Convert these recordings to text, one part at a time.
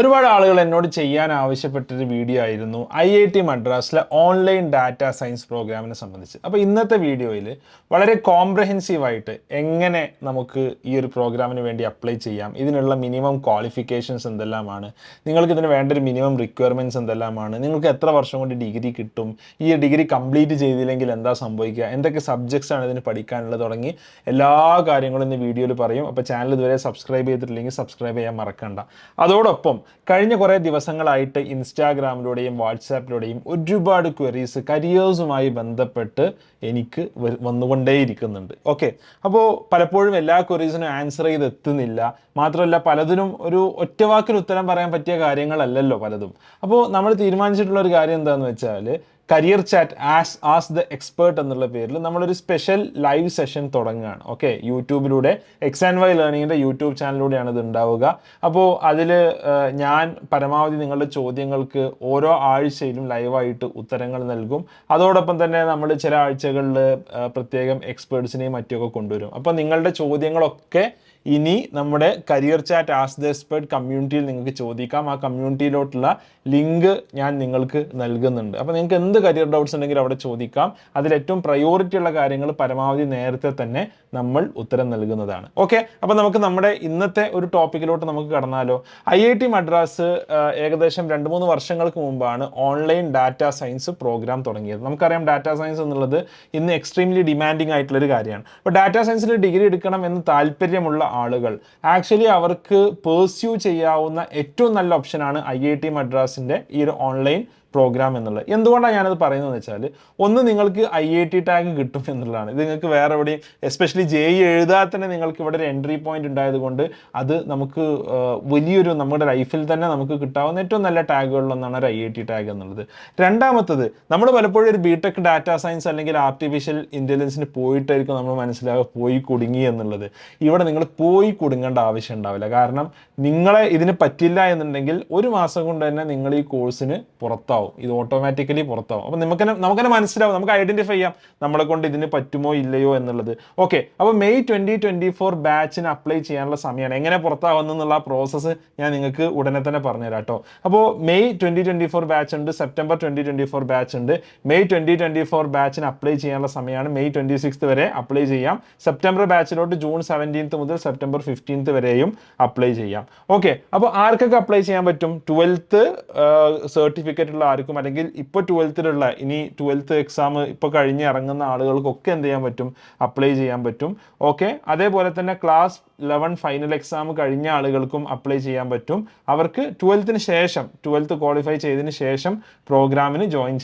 ഒരുപാട് ആളുകൾ എന്നോട് ചെയ്യാൻ ആവശ്യപ്പെട്ടൊരു വീഡിയോ ആയിരുന്നു IIT മദ്രാസിലെ ഓൺലൈൻ ഡാറ്റ സയൻസ് പ്രോഗ്രാമിനെ സംബന്ധിച്ച്. അപ്പോൾ ഇന്നത്തെ വീഡിയോയിൽ വളരെ കോംപ്രഹെൻസീവായിട്ട് എങ്ങനെ നമുക്ക് ഈ ഒരു പ്രോഗ്രാമിന് വേണ്ടി അപ്ലൈ ചെയ്യാം, ഇതിനുള്ള മിനിമം ക്വാളിഫിക്കേഷൻസ് എന്തെല്ലാമാണ്, നിങ്ങൾക്ക് ഇതിന് വേണ്ട ഒരു മിനിമം റിക്വയർമെൻറ്റ്സ് എന്തെല്ലാമാണ്, നിങ്ങൾക്ക് എത്ര വർഷം കൊണ്ട് ഡിഗ്രി കിട്ടും, ഈ ഡിഗ്രി കംപ്ലീറ്റ് ചെയ്തില്ലെങ്കിൽ എന്താ സംഭവിക്കുക, എന്തൊക്കെ സബ്ജക്ട്സ് ആണ് ഇതിന് പഠിക്കാനുള്ളത് തുടങ്ങി എല്ലാ കാര്യങ്ങളും ഇന്ന് വീഡിയോയിൽ പറയും. അപ്പോൾ ചാനൽ ഇതുവരെ സബ്സ്ക്രൈബ് ചെയ്തിട്ടില്ലെങ്കിൽ സബ്സ്ക്രൈബ് ചെയ്യാൻ മറക്കണ്ട. അതോടൊപ്പം കഴിഞ്ഞ കുറേ ദിവസങ്ങളായിട്ട് ഇൻസ്റ്റാഗ്രാമിലൂടെയും വാട്സാപ്പിലൂടെയും ഒരുപാട് ക്വയറീസ് കരിയേഴ്സുമായി ബന്ധപ്പെട്ട് എനിക്ക് വന്നുകൊണ്ടേയിരിക്കുന്നുണ്ട്. ഓക്കെ, അപ്പോൾ പലപ്പോഴും എല്ലാ ക്വയറീസിനും ആൻസർ ചെയ്ത് എത്തുന്നില്ല. മാത്രമല്ല പലതിനും ഒരു ഒറ്റവാക്കിൽ ഉത്തരം പറയാൻ പറ്റിയ കാര്യങ്ങളല്ലല്ലോ പലതും. അപ്പോൾ നമ്മൾ തീരുമാനിച്ചിട്ടുള്ള ഒരു കാര്യം എന്താണെന്ന് വെച്ചാൽ career chat as the expert എന്നുള്ള പേരിൽ നമ്മളൊരു സ്പെഷ്യൽ ലൈവ് സെഷൻ തുടങ്ങുകയാണ്. ഓക്കെ, യൂട്യൂബിലൂടെ X&Y ലേണിങ്ങിൻ്റെ യൂട്യൂബ് ചാനലിലൂടെയാണ് ഇത് ഉണ്ടാവുക. അപ്പോൾ അതിൽ ഞാൻ പരമാവധി നിങ്ങളുടെ ചോദ്യങ്ങൾക്ക് ഓരോ ആഴ്ചയിലും ലൈവായിട്ട് ഉത്തരങ്ങൾ നൽകും. അതോടൊപ്പം തന്നെ നമ്മൾ ചില ആഴ്ചകളിൽ പ്രത്യേകം എക്സ്പേർട്സിനെയും മറ്റുമൊക്കെ കൊണ്ടുവരും. അപ്പോൾ നിങ്ങളുടെ ചോദ്യങ്ങളൊക്കെ ഇനി നമ്മുടെ career chat as the expert കമ്മ്യൂണിറ്റിയിൽ നിങ്ങൾക്ക് ചോദിക്കാം. ആ കമ്മ്യൂണിറ്റിയിലോട്ടുള്ള ലിങ്ക് ഞാൻ നിങ്ങൾക്ക് നൽകുന്നുണ്ട്. അപ്പോൾ നിങ്ങൾക്ക് എന്ത് കരിയർ ഡൗട്ട്സ് ഉണ്ടെങ്കിലും അവിടെ ചോദിക്കാം. അതിലേറ്റവും പ്രയോറിറ്റി ഉള്ള കാര്യങ്ങൾ പരമാവധി നേരത്തെ തന്നെ നമ്മൾ ഉത്തരം നൽകുന്നതാണ്. ഓക്കെ, അപ്പോൾ നമുക്ക് നമ്മുടെ ഇന്നത്തെ ഒരു ടോപ്പിക്കിലോട്ട് നമുക്ക് കടന്നാലോ. IIT മദ്രാസ് ഏകദേശം 2-3 വർഷങ്ങൾക്ക് മുമ്പാണ് ഓൺലൈൻ ഡാറ്റ സയൻസ് പ്രോഗ്രാം തുടങ്ങിയത്. നമുക്കറിയാം ഡാറ്റ സയൻസ് എന്നുള്ളത് ഇന്ന് എക്സ്ട്രീംലി ഡിമാൻഡിങ് ആയിട്ടുള്ളൊരു കാര്യമാണ്. അപ്പോൾ ഡാറ്റ സയൻസിൽ ഡിഗ്രി എടുക്കണം എന്ന് താല്പര്യമുള്ള ആളുകൾ ആക്ച്വലി അവർക്ക് പേഴ്സ്യൂ ചെയ്യാവുന്ന ഏറ്റവും നല്ല ഓപ്ഷനാണ് IIT മദ്രാസിൻ്റെ ഈ ഒരു ഓൺലൈൻ പ്രോഗ്രാം എന്നുള്ളത്. എന്തുകൊണ്ടാണ് ഞാനത് പറയുന്നതെന്ന് വെച്ചാൽ, ഒന്ന് നിങ്ങൾക്ക് IIT ടാഗ് കിട്ടും എന്നുള്ളതാണ്. ഇത് നിങ്ങൾക്ക് വേറെ എവിടെയും എസ്പെഷ്യലി JEE എഴുതാതെ തന്നെ നിങ്ങൾക്ക് ഇവിടെ ഒരു എൻട്രി പോയിന്റ് ഉണ്ടായതുകൊണ്ട് അത് നമുക്ക് വലിയൊരു നമ്മുടെ ലൈഫിൽ തന്നെ നമുക്ക് കിട്ടാവുന്ന ഏറ്റവും നല്ല ടാഗുകളിലൊന്നാണ് ഒരു IIT ടാഗ് എന്നുള്ളത്. രണ്ടാമത്തത്, നമ്മൾ പലപ്പോഴും ഒരു BTech ഡാറ്റ സയൻസ് അല്ലെങ്കിൽ ആർട്ടിഫിഷ്യൽ ഇൻ്റലിജൻസിന് പോയിട്ടായിരിക്കും നമ്മൾ മനസ്സിലാവുക പോയി കുടുങ്ങി എന്നുള്ളത്. ഇവിടെ നിങ്ങൾ പോയി കുടുങ്ങേണ്ട ആവശ്യം ഉണ്ടാവില്ല. കാരണം നിങ്ങളെ ഇതിന് പറ്റില്ല എന്നുണ്ടെങ്കിൽ ഒരു മാസം കൊണ്ട് തന്നെ നിങ്ങൾ ഈ കോഴ്സിന് പുറത്താവും. ഇത് ഓട്ടോമാറ്റിക്കലി പുറത്താവും. അപ്പോൾ നമുക്കെന്നെ മനസ്സിലാവും, നമുക്ക് ഐഡന്റിഫൈ ചെയ്യാം നമ്മളെ കൊണ്ട് ഇതിന് പറ്റുമോ ഇല്ലയോ എന്നുള്ളത്. ഓക്കെ, അപ്പോൾ മെയ് 2024 ബാച്ചിന് അപ്ലൈ ചെയ്യാനുള്ള സമയമാണ്. എങ്ങനെ പുറത്താവുന്നുള്ള ആ പ്രോസസ്സ് ഞാൻ നിങ്ങൾക്ക് ഉടനെ തന്നെ പറഞ്ഞുതരാം കേട്ടോ. അപ്പോൾ മെയ് 2024 ബാച്ച് ഉണ്ട്, സെപ്റ്റംബർ 2024 ബാച്ച് ഉണ്ട്. മെയ് 2024 ബാച്ചിന് അപ്ലൈ ചെയ്യാനുള്ള സമയമാണ്. മെയ് 26 വരെ അപ്ലൈ ചെയ്യാം. സെപ്റ്റംബർ ബാച്ചിലോട്ട് ജൂൺ 17 മുതൽ സെപ്റ്റംബർ 15 വരെയും അപ്ലൈ ചെയ്യാം. ഓക്കെ, അപ്പോൾ ആർക്കൊക്കെ അപ്ലൈ ചെയ്യാൻ പറ്റും? 12th സർട്ടിഫിക്കറ്റ് ഉള്ള ആർക്കും, അല്ലെങ്കിൽ ഇപ്പോൾ 12th ഇനി 12th എക്സാം ഇപ്പോൾ കഴിഞ്ഞ് ഇറങ്ങുന്ന ആളുകൾക്കൊക്കെ എന്ത് ചെയ്യാൻ പറ്റും? അപ്ലൈ ചെയ്യാൻ പറ്റും. ഓക്കെ, അതേപോലെ തന്നെ ക്ലാസ് 11 ഫൈനൽ എക്സാം കഴിഞ്ഞ ആളുകൾക്കും അപ്ലൈ ചെയ്യാൻ പറ്റും. അവർക്ക് 12th ശേഷം 12th ക്വാളിഫൈ ചെയ്തതിന് ശേഷം പ്രോഗ്രാമിന് ജോയിൻ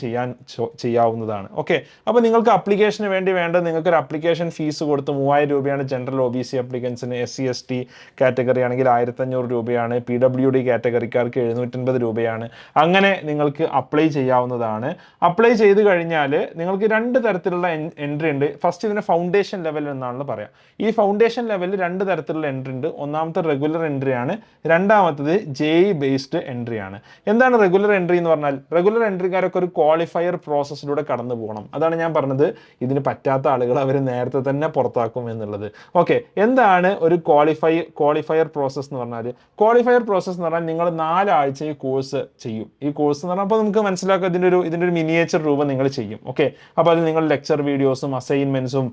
ചെയ്യാവുന്നതാണ്. ഓക്കെ, അപ്പോൾ നിങ്ങൾക്ക് അപ്ലിക്കേഷന് വേണ്ടി വേണ്ടത്, നിങ്ങൾക്കൊരു അപ്ലിക്കേഷൻ ഫീസ് കൊടുത്ത് 3000 രൂപയാണ് general OBC അപ്ലിക്കൻസിന്. SC ST category ആണെങ്കിൽ 1500 രൂപയാണ്. PWD കാറ്റഗറിക്കാർക്ക് 750 രൂപയാണ്. അങ്ങനെ നിങ്ങൾക്ക് അപ്ലൈ ചെയ്യാവുന്നതാണ്. അപ്ലൈ ചെയ്ത് കഴിഞ്ഞാൽ നിങ്ങൾക്ക് 2 തരത്തിലുള്ള എൻട്രി ഉണ്ട്. ഫസ്റ്റ് ഇതിന് ഫൗണ്ടേഷൻ ലെവൽ എന്നാണ് പറയാം. ഈ ഫൗണ്ടേഷൻ ലെവലിൽ 2 തരത്തിലുള്ള എൻട്രി ഉണ്ട്. ഒന്നാമത്തെ റെഗുലർ എൻട്രി ആണ്, രണ്ടാമത്തത് JEE ബേസ്ഡ് എൻട്രി ആണ്. എന്താണ് റെഗുലർ എൻട്രി എന്ന് പറഞ്ഞാൽ? റെഗുലർ എൻട്രിക്കാരൊക്കെ ഒരു ക്വാളിഫയർ പ്രോസസ്സിലൂടെ കടന്നു പോകണം. അതാണ് ഞാൻ പറഞ്ഞത്, ഇതിന് പറ്റാത്ത ആളുകൾ അവർ നേരത്തെ തന്നെ പുറത്താക്കും എന്നുള്ളത്. ഓക്കെ, എന്താണ് ഒരു ക്വാളിഫയർ പ്രോസസ്സ് എന്ന് പറഞ്ഞാൽ? ക്വാളിഫയർ പ്രോസസ്സ് എന്ന് പറഞ്ഞാൽ നിങ്ങൾ 4 ആഴ്ച ഈ കോഴ്സ് ചെയ്യും. ഈ കോഴ്സ് എന്ന് പറഞ്ഞാൽ അപ്പോൾ നമുക്ക് മനസ്സിലാക്കുക ഇതിൻ്റെ ഒരു മിനിയേച്ചർ രൂപം നിങ്ങൾ ചെയ്യും. ഓക്കെ, അപ്പോൾ അതിൽ നിങ്ങൾ ലെക്ചർ വീഡിയോസും അസൈൻമെൻറ്റ്സും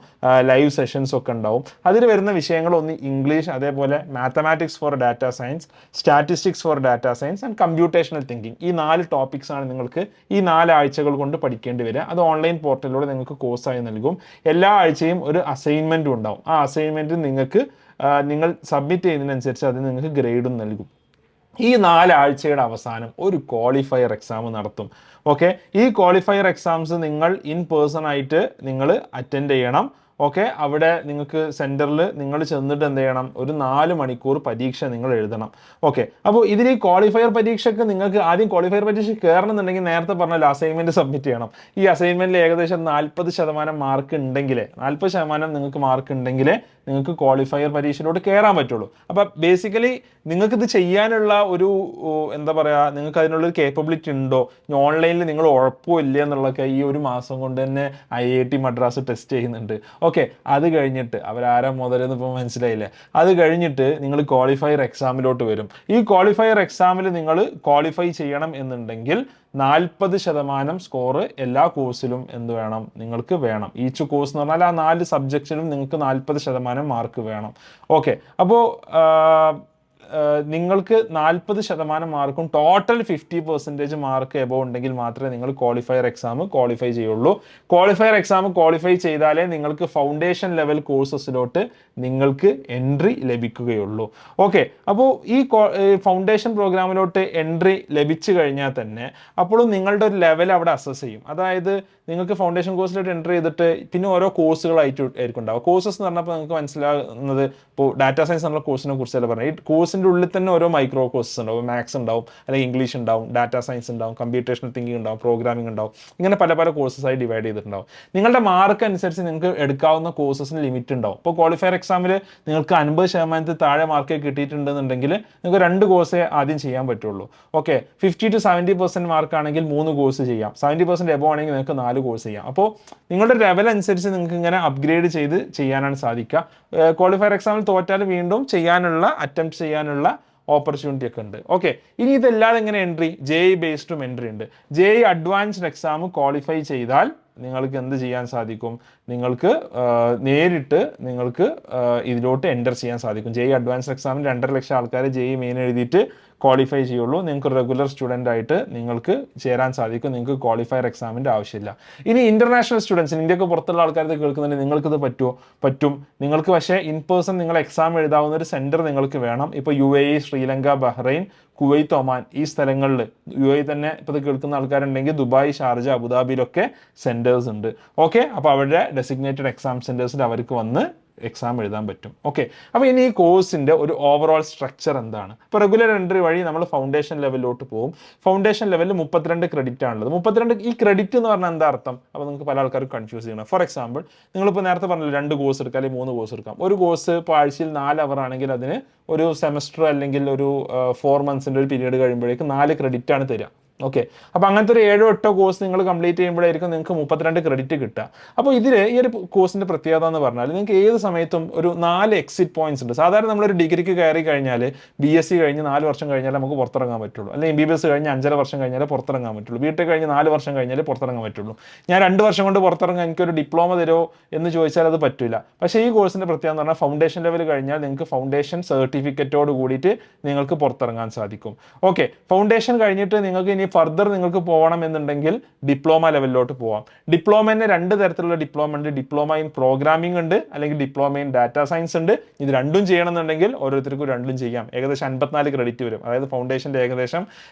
ലൈവ് സെഷൻസും ഒക്കെ ഉണ്ടാവും. അതിൽ വരുന്ന വിഷയങ്ങൾ ഒന്ന് ഇംഗ്ലീഷ്, അതേപോലെ mathematics for data science, statistics for data science and computational thinking. ഈ 4 ടോപ്പിക്സ് ആണ് നിങ്ങൾക്ക് ഈ 4 ആഴ്ചകൾ കൊണ്ട് പഠിക്കേണ്ടി വരിക. അത് ഓൺലൈൻ പോർട്ടലിലൂടെ നിങ്ങൾക്ക് കോഴ്സായി നൽകും. എല്ലാ ആഴ്ചയും ഒരു അസൈൻമെൻറ്റും ഉണ്ടാവും. ആ അസൈൻമെൻറ്റ് നിങ്ങൾക്ക് നിങ്ങൾ സബ്മിറ്റ് ചെയ്യുന്നതിനനുസരിച്ച് അത് നിങ്ങൾക്ക് ഗ്രേഡും നൽകും. ഈ 4 ആഴ്ചയുടെ അവസാനം ഒരു ക്വാളിഫയർ എക്സാം നടത്തും. ഓക്കെ, ഈ ക്വാളിഫയർ എക്സാംസ് നിങ്ങൾ ഇൻ പേഴ്സൺ ആയിട്ട് നിങ്ങൾ അറ്റൻഡ് ചെയ്യണം. ഓക്കെ, അവിടെ നിങ്ങൾക്ക് സെൻറ്ററിൽ നിങ്ങൾ ചെന്നിട്ട് എന്ത് ചെയ്യണം? ഒരു 4 മണിക്കൂർ പരീക്ഷ നിങ്ങൾ എഴുതണം. ഓക്കെ, അപ്പോൾ ഇതിൽ ഈ ക്വാളിഫയർ പരീക്ഷയ്ക്ക് നിങ്ങൾക്ക് ആദ്യം ക്വാളിഫയർ പരീക്ഷ കയറണമെന്നുണ്ടെങ്കിൽ നേരത്തെ പറഞ്ഞാൽ അസൈൻമെൻറ്റ് സബ്മിറ്റ് ചെയ്യണം. ഈ അസൈൻമെൻറ്റിൽ ഏകദേശം 40% മാർക്ക് ഉണ്ടെങ്കിലേ 40% നിങ്ങൾക്ക് മാർക്ക് ഉണ്ടെങ്കിലേ നിങ്ങൾക്ക് ക്വാളിഫയർ പരീക്ഷയിലോട്ട് കയറാൻ പറ്റുള്ളൂ. അപ്പോൾ ബേസിക്കലി നിങ്ങൾക്കിത് ചെയ്യാനുള്ള ഒരു എന്താ പറയുക, നിങ്ങൾക്ക് അതിനുള്ളൊരു കേപ്പബിലിറ്റി ഉണ്ടോ, ഓൺലൈനിൽ നിങ്ങൾ ഉഴപ്പോ ഇല്ല എന്നുള്ളതൊക്കെ ഈ ഒരു മാസം കൊണ്ട് തന്നെ IIT മദ്രാസ് ടെസ്റ്റ് ചെയ്യുന്നുണ്ട്. ഓക്കെ, അത് കഴിഞ്ഞിട്ട് അവരാരാ മുതലെന്ന് ഇപ്പോൾ മനസ്സിലായില്ലേ. അത് കഴിഞ്ഞിട്ട് നിങ്ങൾ ക്വാളിഫയർ എക്സാമിലോട്ട് വരും. ഈ ക്വാളിഫയർ എക്സാമിൽ നിങ്ങൾ ക്വാളിഫൈ ചെയ്യണം എന്നുണ്ടെങ്കിൽ 40% സ്കോർ എല്ലാ കോഴ്സിലും എന്ത് വേണം, നിങ്ങൾക്ക് വേണം. ഈച്ച് കോഴ്സ് എന്ന് പറഞ്ഞാൽ ആ 4 സബ്ജക്റ്റിലും നിങ്ങൾക്ക് 40% മാർക്ക് വേണം. ഓക്കെ, അപ്പോൾ നിങ്ങൾക്ക് 40% മാർക്കും ടോട്ടൽ 50% മാർക്ക് എബോവ് ഉണ്ടെങ്കിൽ മാത്രമേ നിങ്ങൾ ക്വാളിഫയർ എക്സാം ക്വാളിഫൈ ചെയ്യുള്ളൂ. ക്വാളിഫയർ എക്സാം ക്വാളിഫൈ ചെയ്താലേ നിങ്ങൾക്ക് ഫൗണ്ടേഷൻ ലെവൽ കോഴ്സസിലോട്ട് നിങ്ങൾക്ക് എൻട്രി ലഭിക്കുകയുള്ളൂ. ഓക്കെ, അപ്പോൾ ഈ ഫൗണ്ടേഷൻ പ്രോഗ്രാമിലോട്ട് എൻട്രി ലഭിച്ചു കഴിഞ്ഞാൽ തന്നെ അപ്പോഴും നിങ്ങളുടെ ഒരു ലെവൽ അവിടെ അസസ് ചെയ്യും. അതായത് നിങ്ങൾക്ക് ഫൗണ്ടേഷൻ കോഴ്സിലോട്ട് എൻട്രി ചെയ്തിട്ട് പിന്നെ ഓരോ കോഴ്സുകളായിട്ട് ആയിരിക്കും ഉണ്ടാവുക. കോഴ്സസ് എന്ന് പറഞ്ഞപ്പോൾ നിങ്ങൾക്ക് മനസ്സിലാകുന്നത് ഇപ്പോൾ ഡാറ്റാ സയൻസ് എന്നുള്ള കോഴ്സിനെ കുറിച്ചല്ല പറഞ്ഞത്. ഈ കോഴ്സിൻ്റെ ഉള്ളിൽ തന്നെ ഓരോ മൈക്രോ കോഴ്സസ് ഉണ്ടാവും. മാത്സ് ഉണ്ടാവും, അല്ലെങ്കിൽ ഇംഗ്ലീഷ് ഉണ്ടാവും, ഡാറ്റാ സയൻസ് ഉണ്ടാവും, കമ്പ്യൂട്ടേഷണൽ തിങ്കിങ് ഉണ്ടാവും, പ്രോഗ്രാമിംഗ് ഉണ്ടാവും. ഇങ്ങനെ പല പല കോഴ്സസായി ഡിവൈഡ് ചെയ്തിട്ടുണ്ടാവും. നിങ്ങളുടെ മാർക്ക് അനുസരിച്ച് നിങ്ങൾക്ക് എടുക്കാവുന്ന കോഴ്സസിന് ലിമിറ്റ് ഉണ്ടാവും. ഇപ്പോൾ ക്വാളിഫയർ എക്സാമിൽ നിങ്ങൾക്ക് 50% താഴെ മാർക്ക് കിട്ടിയിട്ടുണ്ടെന്നുണ്ടെങ്കിൽ നിങ്ങൾക്ക് 2 കോഴ്സേ ആദ്യം ചെയ്യാൻ പറ്റുള്ളൂ. ഓക്കെ, 50 to 70% മാർക്ക് ആണെങ്കിൽ 3 കോഴ്സ് ചെയ്യാം. 70% എബോ ആണെങ്കിൽ നിങ്ങൾക്ക് 4 കോഴ്സ് ചെയ്യാം. അപ്പോൾ നിങ്ങളുടെ ലെവൽ അനുസരിച്ച് നിങ്ങൾക്ക് ഇങ്ങനെ അപ്ഗ്രേഡ് ചെയ്ത് ചെയ്യാനാണ് സാധിക്കുക. ക്വാളിഫയർ എക്സാമിൽ തോറ്റാൽ വീണ്ടും അറ്റംപ്റ്റ് ചെയ്യാനുള്ള ഓപ്പർച്യൂണിറ്റി ഒക്കെ ഉണ്ട്. ഓക്കെ, ഇനി ഇതല്ലാതെ എങ്ങനെ എൻട്രി, JEE ബേസ്ഡും എൻട്രി ഉണ്ട്. JEE അഡ്വാൻസ്ഡ് എക്സാം ക്വാളിഫൈ ചെയ്താൽ നിങ്ങൾക്ക് എന്ത് ചെയ്യാൻ സാധിക്കും, നിങ്ങൾക്ക് നേരിട്ട് നിങ്ങൾക്ക് ഇതിലോട്ട് എൻ്റർ ചെയ്യാൻ സാധിക്കും. JEE അഡ്വാൻസ്ഡ് എക്സാമിന് 2.5 ലക്ഷം ആൾക്കാർ JEE മെയിൻ എഴുതിയിട്ട് ക്വാളിഫൈ ചെയ്യുള്ളൂ. നിങ്ങൾക്ക് റെഗുലർ സ്റ്റുഡൻ്റ് ആയിട്ട് നിങ്ങൾക്ക് ചേരാൻ സാധിക്കും. നിങ്ങൾക്ക് ക്വാളിഫയർ എക്സാമിൻ്റെ ആവശ്യമില്ല. ഇനി ഇൻ്റർനാഷണൽ സ്റ്റുഡൻസിന്, ഇന്ത്യക്ക് പുറത്തുള്ള ആൾക്കാർക്ക് കേൾക്കുന്നുണ്ടെങ്കിൽ നിങ്ങൾക്കിത് പറ്റും. നിങ്ങൾക്ക് പക്ഷേ ഇൻ പേഴ്സൺ നിങ്ങൾ എക്സാം എഴുതാവുന്ന ഒരു സെൻറ്റർ നിങ്ങൾക്ക് വേണം. ഇപ്പോൾ UAE, Sri Lanka, Bahrain, Kuwait, Oman ഈ സ്ഥലങ്ങളിൽ, UAE തന്നെ ഇപ്പോൾ ഇത് കേൾക്കുന്ന ആൾക്കാരുണ്ടെങ്കിൽ ദുബായ്, ഷാർജ, അബുദാബിയിലൊക്കെ സെൻറ്റേഴ്സ് ഉണ്ട്. ഓക്കെ, അപ്പോൾ അവരുടെ ഡെസിഗ്നേറ്റഡ് എക്സാം സെൻറ്റേഴ്സിൽ അവർക്ക് വന്ന് എക്സാം എഴുതാൻ പറ്റും. ഓക്കെ, അപ്പോൾ ഇനി ഈ കോഴ്സിൻ്റെ ഒരു ഓവറോൾ സ്ട്രക്ചർ എന്താണ്? ഇപ്പോൾ റെഗുലർ എൻട്രി വഴി നമ്മൾ ഫൗണ്ടേഷൻ ലെവലിലോട്ട് പോകും. ഫൗണ്ടേഷൻ ലെവലിൽ 32 ക്രെഡിറ്റ് ആണുള്ളത്. 32 ഈ ക്രെഡിറ്റ് എന്ന് പറഞ്ഞാൽ എന്താ അർത്ഥം? അപ്പോൾ നിങ്ങൾക്ക് പല ആൾക്കാർക്ക് കൺഫ്യൂസ് ചെയ്യണം. ഫോർ എക്സാമ്പിൾ, നിങ്ങളിപ്പോൾ നേരത്തെ പറഞ്ഞില്ല 2 കോഴ്സ് എടുക്കാം അല്ലെങ്കിൽ 3 കോഴ്സ് എടുക്കാം. ഒരു കോഴ്സ് ഇപ്പോൾ ആഴ്ചയിൽ 4 അവർ ആണെങ്കിൽ അതിന് ഒരു സെമസ്റ്റർ അല്ലെങ്കിൽ ഒരു 4 മന്ത്സിൻ്റെ ഒരു പീരീഡ് കഴിയുമ്പോഴേക്ക് 4 ക്രെഡിറ്റ് ആണ് തരിക. ഓക്കെ, അപ്പോൾ അങ്ങനത്തെ ഒരു 7-8 കോഴ്സ് നിങ്ങൾ കംപ്ലീറ്റ് ചെയ്യുമ്പോഴായിരിക്കും നിങ്ങൾക്ക് 32 ക്രെഡിറ്റ് കിട്ടുക. അപ്പോൾ ഇതിൽ ഈ ഒരു കോഴ്സിൻ്റെ പ്രത്യേകത എന്ന് പറഞ്ഞാൽ നിങ്ങൾക്ക് ഏത് സമയത്തും ഒരു 4 എക്സിറ്റ് പോയിന്റ്സ് ഉണ്ട്. സാധാരണ നമ്മളൊരു ഡിഗ്രിക്ക് കയറി കഴിഞ്ഞാൽ BSc കഴിഞ്ഞ് 4 വർഷം കഴിഞ്ഞാൽ നമുക്ക് പുറത്തിറങ്ങാൻ പറ്റുള്ളൂ, അല്ലെങ്കിൽ MBBS കഴിഞ്ഞ് 5.5 വർഷം കഴിഞ്ഞാൽ പുറത്തിറങ്ങാൻ പറ്റുള്ളൂ, BTech കഴിഞ്ഞ് 4 വർഷം കഴിഞ്ഞാൽ പുറത്തിറങ്ങാൻ പറ്റുള്ളൂ. ഞാൻ 2 വർഷം കൊണ്ട് പുറത്തിറങ്ങാൻ എനിക്കൊരു ഡിപ്ലോമ തരുമോ എന്ന് ചോദിച്ചാൽ അത് പറ്റില്ല. പക്ഷേ ഈ കോഴ്സിൻ്റെ പ്രത്യേകത എന്ന് പറഞ്ഞാൽ ഫൗണ്ടേഷൻ ലെവൽ കഴിഞ്ഞാൽ നിങ്ങൾക്ക് ഫൗണ്ടേഷൻ സർട്ടിഫിക്കറ്റോട് കൂടിയിട്ട് നിങ്ങൾക്ക് പുറത്തിറങ്ങാൻ സാധിക്കും. ഓക്കെ, ഫൗണ്ടേഷൻ കഴിഞ്ഞിട്ട് നിങ്ങൾക്ക് ഇനി ഫർദർ നിങ്ങൾക്ക് പോകണം എന്നുണ്ടെങ്കിൽ ഡിപ്ലോമ ലെവലിലോട്ട് പോവാം. ഡിപ്ലോമേനെ 2 തരത്തിലുള്ള ഡിപ്ലോമ ഉണ്ട്. ഡിപ്ലോമ ഇൻ പ്രോഗ്രാമിംഗ് ഉണ്ട്, അല്ലെങ്കിൽ ഡിപ്ലോമ ഇൻ ഡാറ്റാ സയൻസ് ഉണ്ട്. ഇത് രണ്ടും ചെയ്യണമെന്നുണ്ടെങ്കിൽ ഓരോരുത്തർക്കും രണ്ടും ചെയ്യാം. ഏകദേശം 54 ക്രെഡിറ്റ് വരും. അതായത് ഫൗണ്ടേഷൻ്റെ ഏകദേശം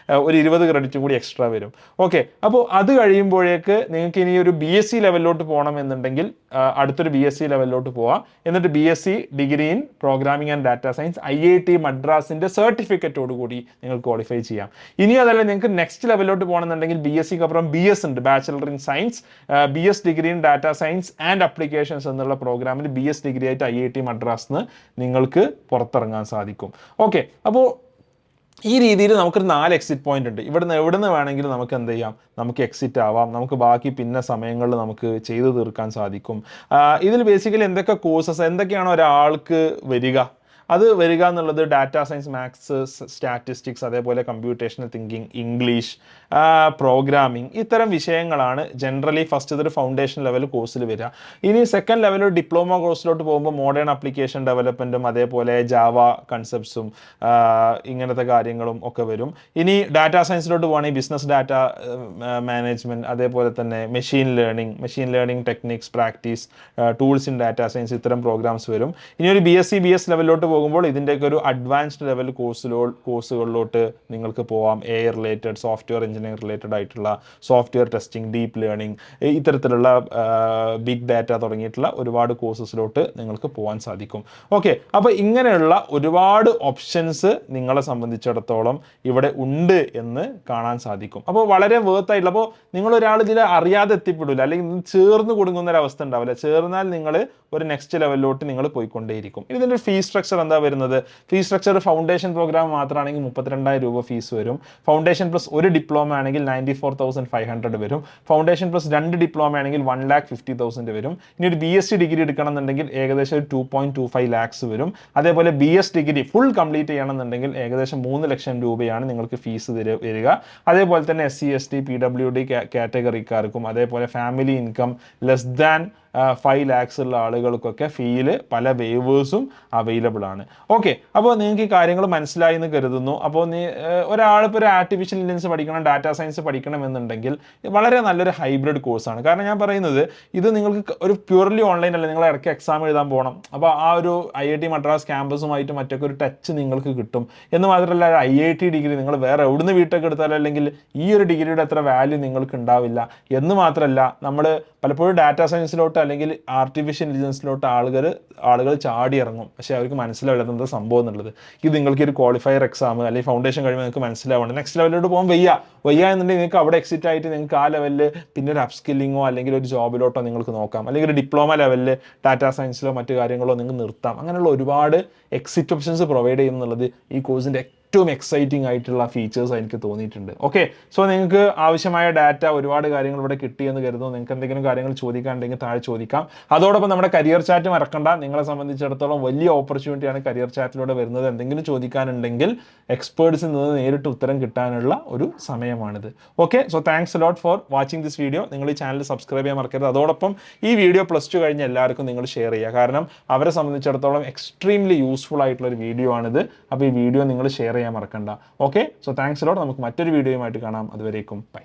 ഒരു 20 ക്രെഡിറ്റും കൂടി എക്സ്ട്രാ വരും. ഓക്കെ, അപ്പോൾ അത് കഴിയുമ്പോഴേക്ക് നിങ്ങൾക്ക് ഇനി ഒരു BSc ലെവലിലോട്ട് പോകണം എന്നുണ്ടെങ്കിൽ അടുത്തൊരു BSc ലെവലിലോട്ട് പോവാം. എന്നിട്ട് BSc degree in programming and data science IIT മദ്രാസിൻ്റെ സർട്ടിഫിക്കറ്റോട് കൂടി നിങ്ങൾക്ക് ക്വാളിഫൈ ചെയ്യാം. ഇനി അതല്ല നിങ്ങൾക്ക് നെക്സ്റ്റ് ലെവലിലോട്ട് പോകണമെന്നുണ്ടെങ്കിൽ BScക്ക് അപ്പുറം BS ഉണ്ട്, bachelor in science, BS degree in data science and applications എന്നുള്ള പ്രോഗ്രാമിൽ BS ഡിഗ്രി ആയിട്ട് IIT മദ്രാസിന് നിങ്ങൾക്ക് പുറത്തിറങ്ങാൻ സാധിക്കും. ഓക്കെ, അപ്പോൾ ഈ രീതിയിൽ നമുക്കൊരു 4 എക്സിറ്റ് പോയിന്റ് ഉണ്ട്. എവിടുന്ന് വേണമെങ്കിലും നമുക്ക് എന്ത് ചെയ്യാം, നമുക്ക് എക്സിറ്റ് ആവാം. നമുക്ക് ബാക്കി പിന്നെ സമയങ്ങളിൽ നമുക്ക് ചെയ്തു തീർക്കാൻ സാധിക്കും. ഇതിൽ ബേസിക്കലി എന്തൊക്കെ കോഴ്സസ്, എന്തൊക്കെയാണോ ഒരാൾക്ക് വരിക എന്നുള്ളത് ഡാറ്റാ സയൻസ്, മാത്സ്, സ്റ്റാറ്റിസ്റ്റിക്സ്, അതേപോലെ കമ്പ്യൂട്ടേഷണൽ തിങ്കിങ്, ഇംഗ്ലീഷ്, പ്രോഗ്രാമിംഗ്, ഇത്തരം വിഷയങ്ങളാണ് ജനറലി ഫസ്റ്റ് ഇതൊരു ഫൗണ്ടേഷൻ ലെവൽ കോഴ്സിൽ വരിക. ഇനി സെക്കൻഡ് ലെവൽ ഡിപ്ലോമ കോഴ്സിലോട്ട് പോകുമ്പോൾ മോഡേൺ ആപ്ലിക്കേഷൻ ഡെവലപ്മെൻറ്റും അതേപോലെ ജാവ കൺസെപ്റ്റ്സും ഇങ്ങനത്തെ കാര്യങ്ങളും ഒക്കെ വരും. ഇനി ഡാറ്റാ സയൻസിലോട്ട് പോകുകയാണെങ്കിൽ ബിസിനസ് ഡാറ്റ മാനേജ്മെൻറ്റ്, അതേപോലെ തന്നെ machine learning techniques, practice, tools in data science, ഇത്തരം പ്രോഗ്രാംസ് വരും. ഇനി ഒരു BS ലെവലിലോട്ട് പോകുമ്പോൾ ഇതിൻ്റെയൊക്കെ ഒരു അഡ്വാൻസ്ഡ് ലെവൽ കോഴ്സുകളിലോട്ട് നിങ്ങൾക്ക് പോവാം. AI related, software engineering related ആയിട്ടുള്ള സോഫ്റ്റ്വെയർ ടെസ്റ്റിംഗ്, ഡീപ്പ് ലേണിംഗ്, ഇത്തരത്തിലുള്ള ബിഗ് ഡാറ്റ തുടങ്ങിയിട്ടുള്ള ഒരുപാട് കോഴ്സസിലോട്ട് നിങ്ങൾക്ക് പോകാൻ സാധിക്കും. ഓക്കെ, അപ്പോൾ ഇങ്ങനെയുള്ള ഒരുപാട് ഓപ്ഷൻസ് നിങ്ങളെ സംബന്ധിച്ചിടത്തോളം ഇവിടെ ഉണ്ട് എന്ന് കാണാൻ സാധിക്കും. അപ്പോൾ വളരെ വേർത്തായിട്ടുള്ള, അപ്പോൾ നിങ്ങളൊരാൾ ഇതിൽ അറിയാതെ എത്തിപ്പെടില്ല, അല്ലെങ്കിൽ ചേർന്ന് കൊടുങ്ങുന്ന ഒരു അവസ്ഥ ഉണ്ടാവില്ല. ചേർന്നാൽ നിങ്ങൾ ഒരു നെക്സ്റ്റ് ലെവലിലോട്ട് നിങ്ങൾ പോയിക്കൊണ്ടേയിരിക്കും. ഇതിൻ്റെ ഫീ സ്ട്രക്ചർ എന്താ വരുന്നത്? ഫീസ് സ്ട്രക്ചർ ഫൗണ്ടേഷൻ പ്രോഗ്രാം മാത്രമാണെങ്കിൽ 32,000 രൂപ ഫീസ് വരും. ഫൗണ്ടേഷൻ പ്ലസ് ഒരു ഡിപ്ലോമ ആണെങ്കിൽ 94,500 വരും. ഫൗണ്ടേഷൻ പ്ലസ് 2 ഡിപ്ലോമ ആണെങ്കിൽ 1,50,000 വരും. ഇനി ഒരു BSc ഡിഗ്രി എടുക്കണം എന്നുണ്ടെങ്കിൽ ഏകദേശം 2.25 ലാക്സ് വരും. അതേപോലെ BS ഡിഗ്രി ഫുൾ കംപ്ലീറ്റ് ചെയ്യണമെന്നുണ്ടെങ്കിൽ ഏകദേശം 3 ലക്ഷം രൂപയാണ് നിങ്ങൾക്ക് ഫീസ് വരിക. അതേപോലെ തന്നെ SC ST PWD കാറ്റഗറിക്കാർക്കും അതേപോലെ family income less than 5 lakhs ഉള്ള ആളുകൾക്കൊക്കെ ഫീയിൽ പല വേവേഴ്സും അവൈലബിൾ ആണ്. ഓക്കെ, അപ്പോൾ നിങ്ങൾക്ക് ഈ കാര്യങ്ങൾ മനസ്സിലായി എന്ന് കരുതുന്നു. അപ്പോൾ ഒരാളിപ്പോൾ ഒരു ആർട്ടിഫിഷ്യൽ ഇൻ്റലിജൻസ് പഠിക്കണം, ഡാറ്റാ സയൻസ് പഠിക്കണം എന്നുണ്ടെങ്കിൽ വളരെ നല്ലൊരു ഹൈബ്രിഡ് കോഴ്സാണ്. കാരണം ഞാൻ പറയുന്നത് ഇത് നിങ്ങൾക്ക് ഒരു പ്യൂർലി ഓൺലൈൻ അല്ല, നിങ്ങൾ ഇടയ്ക്ക് എക്സാം എഴുതാൻ പോകണം. അപ്പോൾ ആ ഒരു IIT മദ്രാസ് ക്യാമ്പസുമായിട്ട് മറ്റൊക്കെ ഒരു ടച്ച് നിങ്ങൾക്ക് കിട്ടും. എന്ന് മാത്രമല്ല IIT ഡിഗ്രി നിങ്ങൾ വേറെ എവിടുന്ന് വീട്ടൊക്കെ എടുത്താലും അല്ലെങ്കിൽ ഈ ഒരു ഡിഗ്രിയുടെ അത്ര വാല്യൂ നിങ്ങൾക്ക് ഉണ്ടാവില്ല. എന്ന് മാത്രമല്ല നമ്മൾ പലപ്പോഴും ഡാറ്റാ സയൻസിലോട്ട് അല്ലെങ്കിൽ ആർട്ടിഫിഷ്യൽ ഇൻ്റലിജൻസിലോട്ട് ആളുകൾ ചാടി ഇറങ്ങും. പക്ഷേ അവർക്ക് മനസ്സിലാവില്ല എന്താ സംഭവം എന്നുള്ളത്. ഇത് നിങ്ങൾക്ക് ഒരു ക്വാളിഫയർ എക്സാം അല്ലെങ്കിൽ ഫൗണ്ടേഷൻ കഴിയുമ്പോൾ നിങ്ങൾക്ക് മനസ്സിലാവണം. നെക്സ്റ്റ് ലെവലിലോട്ട് പോകാൻ വയ്യ എന്നുണ്ടെങ്കിൽ നിങ്ങൾക്ക് അവിടെ എക്സിറ്റ് ആയിട്ട് നിങ്ങൾക്ക് ആ ലെവലിൽ പിന്നെ ഒരു അപ്സ്കില്ലിങ്ങോ അല്ലെങ്കിൽ ഒരു ജോബിലോട്ടോ നിങ്ങൾക്ക് നോക്കാം. അല്ലെങ്കിൽ ഒരു ഡിപ്ലോമ ലെവലിൽ ഡാറ്റാ സയൻസിലോ മറ്റു കാര്യങ്ങളോ നിങ്ങൾക്ക് നിർത്താം. അങ്ങനെയുള്ള ഒരുപാട് എക്സിറ്റ് ഓപ്ഷൻസ് പ്രൊവൈഡ് ചെയ്യുന്നുള്ളത് ഈ കോഴ്സിൻ്റെ ഏറ്റവും എക്സൈറ്റിംഗ് ആയിട്ടുള്ള ഫീച്ചേഴ്സ് എനിക്ക് തോന്നിയിട്ടുണ്ട്. ഓക്കെ, സോ നിങ്ങൾക്ക് ആവശ്യമായ ഡാറ്റ ഒരുപാട് കാര്യങ്ങൾ ഇവിടെ കിട്ടിയെന്ന് കരുതുന്നു. നിങ്ങൾക്ക് എന്തെങ്കിലും കാര്യങ്ങൾ ചോദിക്കാനുണ്ടെങ്കിൽ താഴെ ചോദിക്കാം. അതോടൊപ്പം നമ്മുടെ കരിയർ ചാറ്റ് മറക്കണ്ട. നിങ്ങളെ സംബന്ധിച്ചിടത്തോളം വലിയ ഓപ്പർച്യൂണിറ്റിയാണ് കരിയർ ചാറ്റിലൂടെ വരുന്നത്. എന്തെങ്കിലും ചോദിക്കാനുണ്ടെങ്കിൽ എക്സ്പേർട്സിൽ നിന്ന് നേരിട്ട് ഉത്തരം കിട്ടാനുള്ള ഒരു സമയമാണിത്. Okay, so thanks lot for watching this video. നിങ്ങൾ ഈ ചാനൽ സബ്സ്ക്രൈബ് ചെയ്യാൻ മറക്കരുത്. അതോടൊപ്പം ഈ വീഡിയോ +2 കഴിഞ്ഞ് എല്ലാവർക്കും നിങ്ങൾ ഷെയർ ചെയ്യുക. കാരണം അവരെ സംബന്ധിച്ചിടത്തോളം എക്സ്ട്രീംലി യൂസ്ഫുൾ ആയിട്ടുള്ള ഒരു വീഡിയോ ആണിത്. അപ്പോൾ ഈ വീഡിയോ നിങ്ങൾ ഷെയർ ചെയ്യാൻ മറക്കണ്ട. Okay, so thanks lot. നമുക്ക് മറ്റൊരു വീഡിയോയുമായിട്ട് കാണാം. അതുവരേക്കും ബൈ.